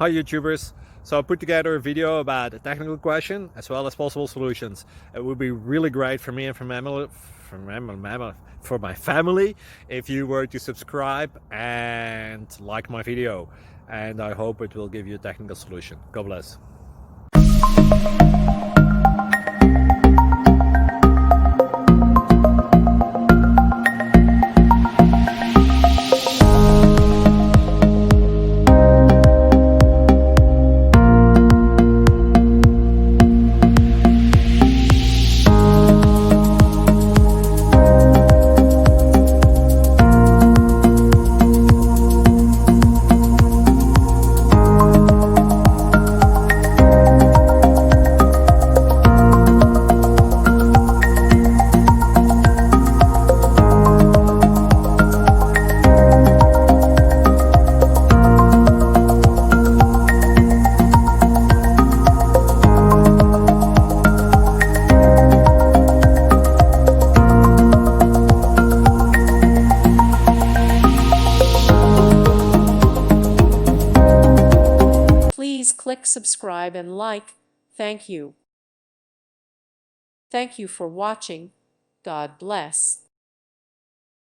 Hi YouTubers. So I put together a video about a technical question as well as possible solutions. It would be really great for me and for my family if you were to subscribe and like my video. And I hope it will give you a technical solution. God bless. Please click subscribe and like. Thank you. Thank you for watching. God bless.